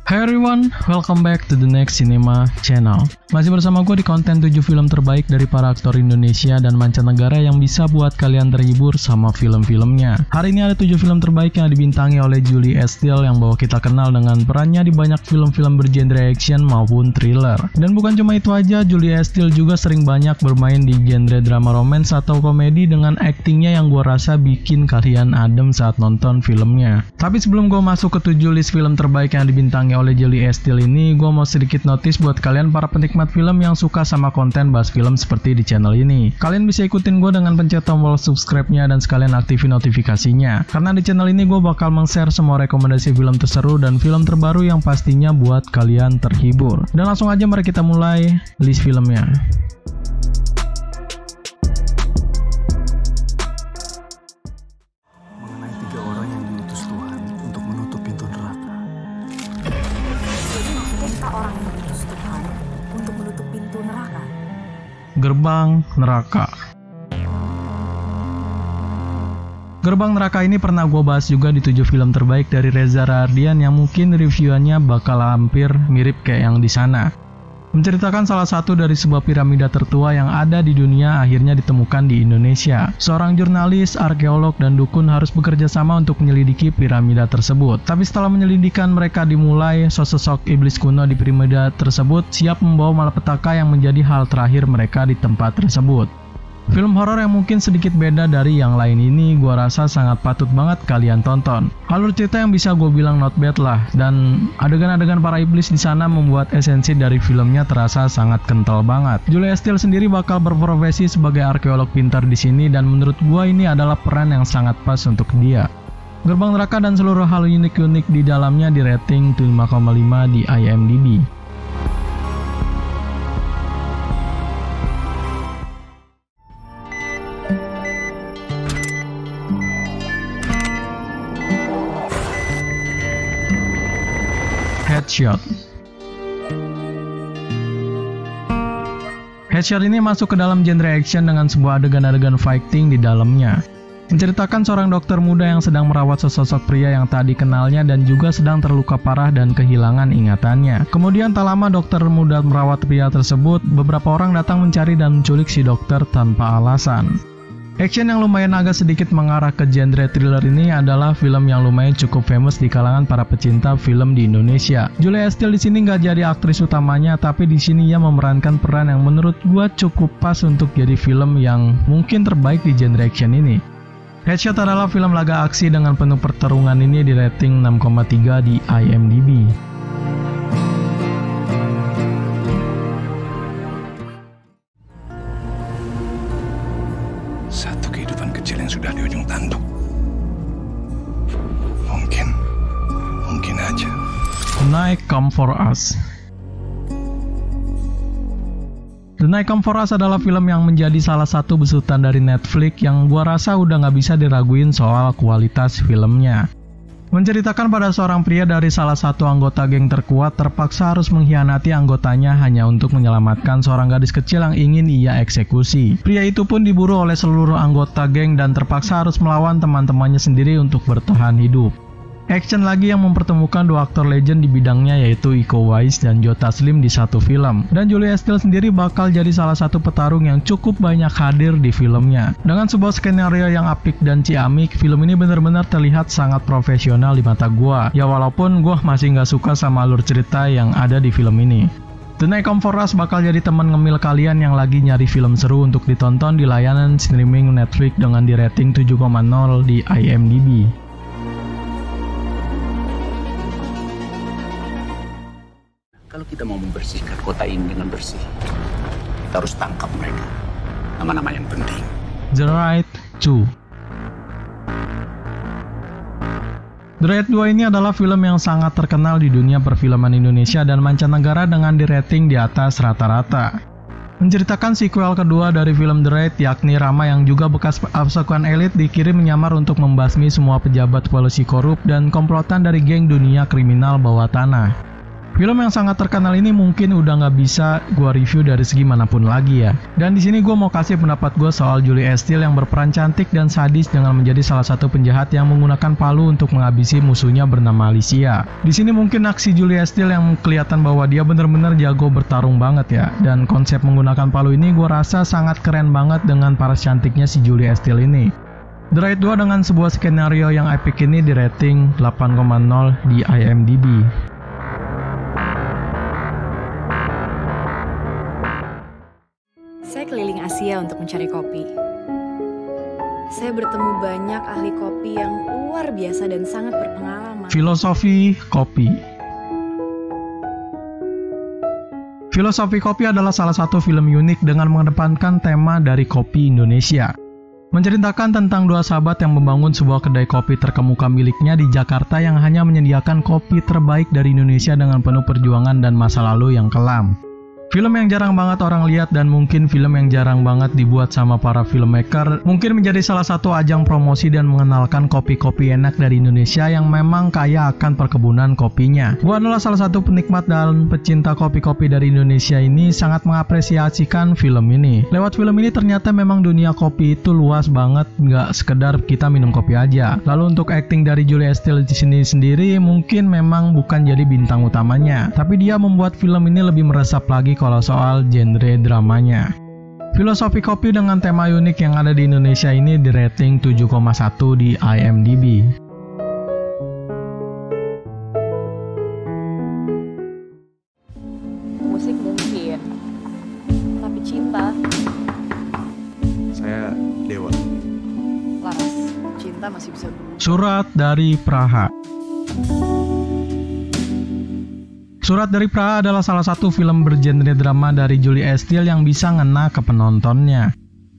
Hi everyone, welcome back to the Next Cinema Channel. Masih bersama gue di konten 7 film terbaik dari para aktor Indonesia dan mancanegara yang bisa buat kalian terhibur sama film-filmnya. Hari ini ada 7 film terbaik yang dibintangi oleh Julie Estelle yang bawa kita kenal dengan perannya di banyak film-film bergenre action maupun thriller. Dan bukan cuma itu aja, Julie Estelle juga sering banyak bermain di genre drama romance atau komedi dengan aktingnya yang gue rasa bikin kalian adem saat nonton filmnya. Tapi sebelum gue masuk ke 7 list film terbaik yang dibintangi oleh Julie Estelle ini, gue mau sedikit notice buat kalian para penikmat film yang suka sama konten bahas film seperti di channel ini. Kalian bisa ikutin gue dengan pencet tombol subscribe-nya dan sekalian aktifin notifikasinya. Karena di channel ini gue bakal meng-share semua rekomendasi film terseru dan film terbaru yang pastinya buat kalian terhibur. Dan langsung aja mari kita mulai list filmnya. Gerbang Neraka. Gerbang Neraka ini pernah gue bahas juga di 7 film terbaik dari Reza Rahardian yang mungkin reviewannya bakal hampir mirip kayak yang di sana. Menceritakan salah satu dari sebuah piramida tertua yang ada di dunia akhirnya ditemukan di Indonesia. Seorang jurnalis, arkeolog, dan dukun harus bekerja sama untuk menyelidiki piramida tersebut. Tapi setelah penyelidikan mereka dimulai, sosok iblis kuno di piramida tersebut siap membawa malapetaka yang menjadi hal terakhir mereka di tempat tersebut. Film horor yang mungkin sedikit beda dari yang lain ini gua rasa sangat patut banget kalian tonton. Alur cerita yang bisa gue bilang not bad lah, dan adegan-adegan para iblis di sana membuat esensi dari filmnya terasa sangat kental banget. Julie Estelle sendiri bakal berprofesi sebagai arkeolog pintar di sini dan menurut gua ini adalah peran yang sangat pas untuk dia. Gerbang Neraka dan seluruh hal unik-unik di dalamnya di rating 5,5 di IMDb. Headshot. Headshot ini masuk ke dalam genre action dengan sebuah adegan-adegan fighting di dalamnya. Menceritakan seorang dokter muda yang sedang merawat sesosok pria yang tak dikenalnya dan juga sedang terluka parah dan kehilangan ingatannya. Kemudian tak lama dokter muda merawat pria tersebut, beberapa orang datang mencari dan menculik si dokter tanpa alasan. Action yang lumayan agak sedikit mengarah ke genre thriller ini adalah film yang lumayan cukup famous di kalangan para pecinta film di Indonesia. Julie Estelle di sini nggak jadi aktris utamanya, tapi di sini ia memerankan peran yang menurut gua cukup pas untuk jadi film yang mungkin terbaik di genre action ini. Headshot adalah film laga aksi dengan penuh pertarungan ini di rating 6,3 di IMDb. Satu kehidupan kecil yang sudah di ujung tanduk. Mungkin aja. The Night Come For Us. The Night Come For Us adalah film yang menjadi salah satu besutan dari Netflix yang gua rasa udah nggak bisa diraguin soal kualitas filmnya. Menceritakan pada seorang pria dari salah satu anggota geng terkuat terpaksa harus mengkhianati anggotanya hanya untuk menyelamatkan seorang gadis kecil yang ingin ia eksekusi. Pria itu pun diburu oleh seluruh anggota geng dan terpaksa harus melawan teman-temannya sendiri untuk bertahan hidup. Action lagi yang mempertemukan dua aktor legend di bidangnya yaitu Iko Uwais dan Joe Taslim di satu film. Dan Julie Estelle sendiri bakal jadi salah satu petarung yang cukup banyak hadir di filmnya. Dengan sebuah skenario yang apik dan ciamik, film ini benar-benar terlihat sangat profesional di mata gua. Ya walaupun gua masih nggak suka sama alur cerita yang ada di film ini. The Night Come For Us bakal jadi teman ngemil kalian yang lagi nyari film seru untuk ditonton di layanan streaming Netflix dengan di rating 7,0 di IMDb. Kalau kita mau membersihkan kota ini dengan bersih, kita harus tangkap mereka. Nama-nama yang penting. The Raid 2. The Raid 2 ini adalah film yang sangat terkenal di dunia perfilman Indonesia dan mancanegara dengan di rating di atas rata-rata. Menceritakan sequel kedua dari film The Raid, yakni Rama yang juga bekas pasukan elit dikirim menyamar untuk membasmi semua pejabat polisi korup dan komplotan dari geng dunia kriminal bawah tanah. Film yang sangat terkenal ini mungkin udah nggak bisa gue review dari segi manapun lagi ya. Dan di sini gue mau kasih pendapat gue soal Julie Estelle yang berperan cantik dan sadis dengan menjadi salah satu penjahat yang menggunakan palu untuk menghabisi musuhnya bernama Alicia. Di sini mungkin aksi Julie Estelle yang kelihatan bahwa dia bener-bener jago bertarung banget ya. Dan konsep menggunakan palu ini gue rasa sangat keren banget dengan paras cantiknya si Julie Estelle ini. The Raid 2 dengan sebuah skenario yang epic ini di rating 8,0 di IMDb. Saya keliling Asia untuk mencari kopi. Saya bertemu banyak ahli kopi yang luar biasa dan sangat berpengalaman. Filosofi kopi. Filosofi kopi adalah salah satu film unik dengan mengedepankan tema dari kopi Indonesia. Menceritakan tentang dua sahabat yang membangun sebuah kedai kopi terkemuka miliknya di Jakarta yang hanya menyediakan kopi terbaik dari Indonesia dengan penuh perjuangan dan masa lalu yang kelam. Film yang jarang banget orang lihat dan mungkin film yang jarang banget dibuat sama para filmmaker, mungkin menjadi salah satu ajang promosi dan mengenalkan kopi-kopi enak dari Indonesia yang memang kaya akan perkebunan kopinya. Gua adalah salah satu penikmat dan pecinta kopi-kopi dari Indonesia ini sangat mengapresiasikan film ini. Lewat film ini ternyata memang dunia kopi itu luas banget, nggak sekedar kita minum kopi aja. Lalu untuk acting dari Julie Estelle di sini sendiri mungkin memang bukan jadi bintang utamanya, tapi dia membuat film ini lebih meresap lagi kalau soal genre dramanya. Filosofi kopi dengan tema unik yang ada di Indonesia ini di rating 7,1 di IMDb. Musik mungkin, tapi cinta, Saya Dewa. Laras, cinta masih bisa. Surat dari Praha. Surat dari Praha adalah salah satu film bergenre drama dari Julie Estelle yang bisa ngena ke penontonnya.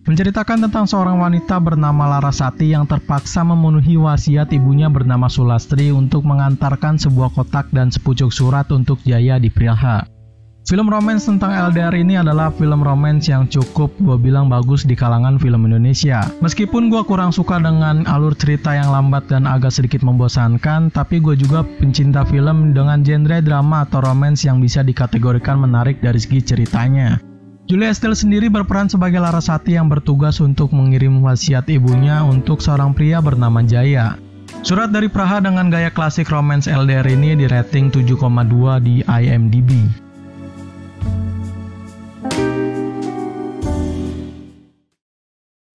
Menceritakan tentang seorang wanita bernama Larasati yang terpaksa memenuhi wasiat ibunya bernama Sulastri untuk mengantarkan sebuah kotak dan sepucuk surat untuk Jaya di Praha. Film romance tentang LDR ini adalah film romance yang cukup gue bilang bagus di kalangan film Indonesia. Meskipun gue kurang suka dengan alur cerita yang lambat dan agak sedikit membosankan, tapi gue juga pencinta film dengan genre drama atau romance yang bisa dikategorikan menarik dari segi ceritanya. Julie Estelle sendiri berperan sebagai Larasati yang bertugas untuk mengirim wasiat ibunya untuk seorang pria bernama Jaya. Surat dari Praha dengan gaya klasik romance LDR ini di rating 7,2 di IMDb.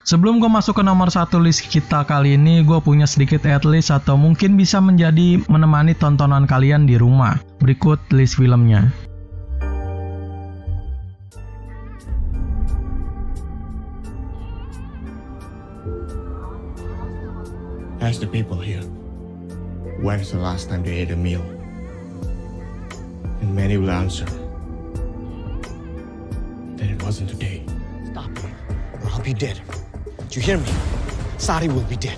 Sebelum gue masuk ke nomor 1 list kita kali ini, gue punya sedikit list atau mungkin bisa menjadi menemani tontonan kalian di rumah. Berikut list filmnya. Ask the people here, when's the last time they ate a meal? And many will answer that it wasn't today. Stop it, or I'll be dead. Did you hear me? Sari will be dead.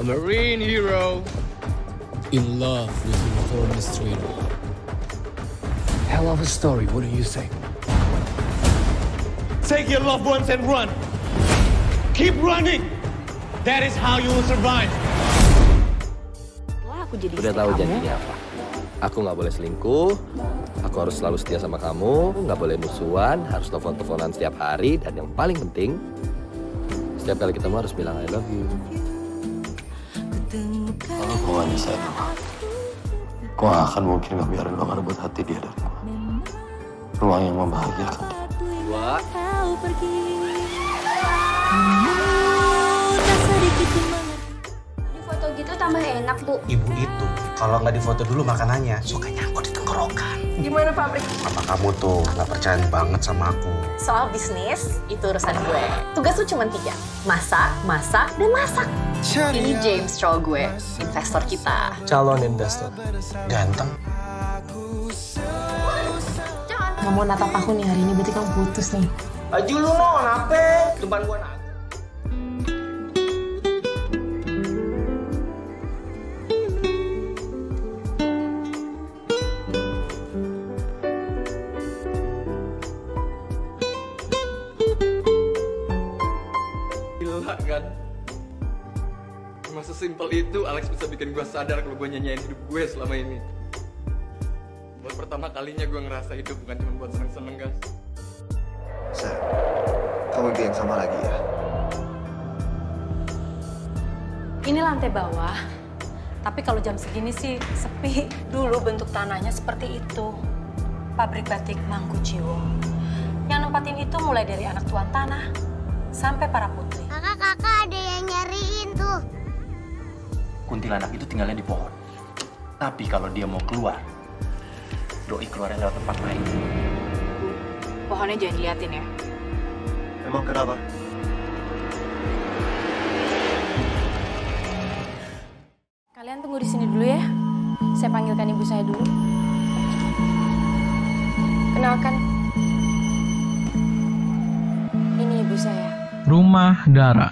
A Marine hero. In love with an administrator. Hell of a story, what do you think? Take your loved ones and run. Keep running. That is how you will survive. Wah, aku jadi Udah istri tahu kamu. janjinya apa? Aku nggak boleh selingkuh. Aku harus selalu setia sama kamu. Nggak boleh musuhan. Harus telepon-teleponan setiap hari. Dan yang paling penting, setiap kali ketemu harus bilang I love you. Kalau gue gak nyesel sama gue gak akan mungkin ngebiarin lo ngerebut hati dia dari gue. Ruang yang membahagiakan dia. Dua. Di foto gitu tambah enak, Bu. Ibu itu, kalau nggak difoto dulu makanannya, suka nyangkut di tenggorokan. Gimana pabrik? Papa kamu tuh nggak percaya banget sama aku. Soal bisnis, itu urusan gue. Tugas lu cuma 3. Masak, masak, dan masak. Ini James Stroll gue, investor kita. Calon investor. Ganteng. Nggak mau natap aku nih hari ini, berarti kamu putus nih. Aju lu no, kenapa? Depan gua nak. Gila kan? Cuma sesimpel itu Alex bisa bikin gue sadar kalau gue nyanyiin hidup gue selama ini. Buat pertama kalinya gue ngerasa hidup bukan cuma buat seneng-seneng, guys. Sir, kamu itu yang sama lagi ya? Ini lantai bawah, tapi kalau jam segini sih sepi. Dulu bentuk tanahnya seperti itu. Pabrik batik Mangkujiwo. Yang nempatin itu mulai dari anak tuan tanah sampai para putri. Kakak ada yang nyariin tuh. Kuntilanak itu tinggalnya di pohon. Tapi kalau dia mau keluar, doi keluarnya lewat tempat lain. Pohonnya jangan diliatin ya. Emang kenapa? Kalian tunggu di sini dulu ya. Saya panggilkan ibu saya dulu. Kenalkan. Ini ibu saya. Rumah Dara.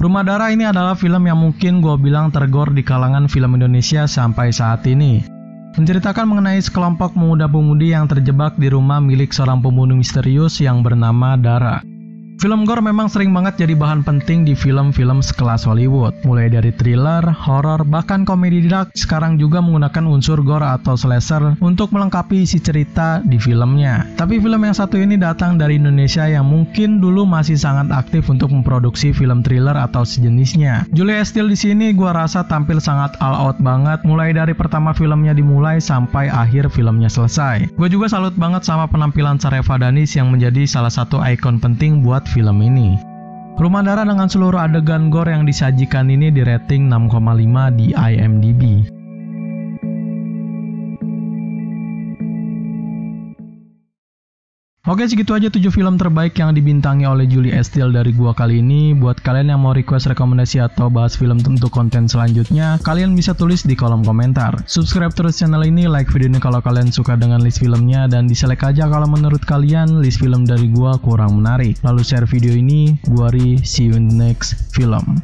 Rumah Dara ini adalah film yang mungkin gue bilang tergor di kalangan film Indonesia sampai saat ini. Menceritakan mengenai sekelompok pemuda-pemudi yang terjebak di rumah milik seorang pembunuh misterius yang bernama Dara. Film gore memang sering banget jadi bahan penting di film-film sekelas Hollywood. Mulai dari thriller, horor, bahkan komedi dark sekarang juga menggunakan unsur gore atau slasher untuk melengkapi isi cerita di filmnya. Tapi film yang satu ini datang dari Indonesia yang mungkin dulu masih sangat aktif untuk memproduksi film thriller atau sejenisnya. Julia Estelle di sini gua rasa tampil sangat all out banget, mulai dari pertama filmnya dimulai sampai akhir filmnya selesai. Gue juga salut banget sama penampilan Sarefa Danis yang menjadi salah satu ikon penting buat film ini. Rumah Dara dengan seluruh adegan gore yang disajikan ini di rating 6,5 di IMDb. Oke, segitu aja 7 film terbaik yang dibintangi oleh Julia Estelle dari gua kali ini. Buat kalian yang mau request rekomendasi atau bahas film untuk konten selanjutnya, kalian bisa tulis di kolom komentar. Subscribe terus channel ini, like video ini kalau kalian suka dengan list filmnya, dan diselek aja kalau menurut kalian list film dari gua kurang menarik. Lalu share video ini, gua Ri, see you in the next film.